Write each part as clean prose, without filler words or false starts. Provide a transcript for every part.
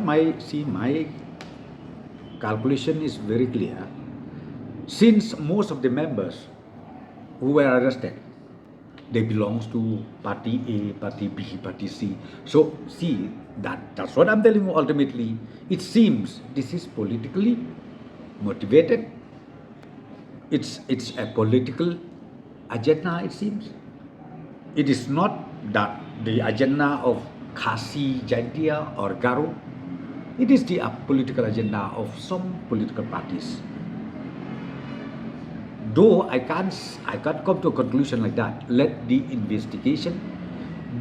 my calculation is very clear. Since most of the members who were arrested, they belongs to party A, party B, party C. So see, that's what I'm telling you. Ultimately, it seems this is politically motivated. It's a political agenda. It seems it is not that the agenda of Khasi, Jaintia or Garo. It is the political agenda of some political parties. Though I can't come to a conclusion like that. Let the investigation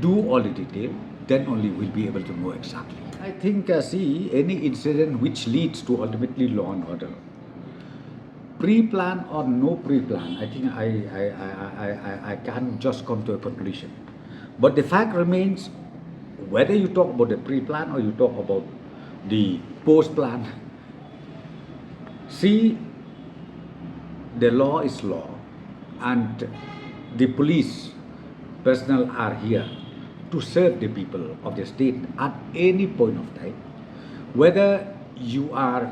do all the detail, then only we'll be able to know exactly. I think, see, any incident which leads to ultimately law and order, pre-plan or no pre-plan, I think I can't just come to a conclusion. But the fact remains, whether you talk about the pre-plan or you talk about the post-plan, see, the law is law, and the police personnel are here to serve the people of the state at any point of time, whether you are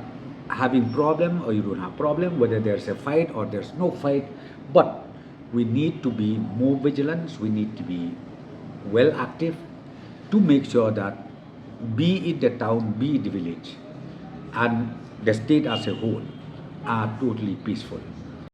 having problem or you don't have problem, whether there's a fight or there's no fight. But we need to be more vigilant, we need to be well active to make sure that, be it the town, be it the village, and the state as a whole, are totally peaceful.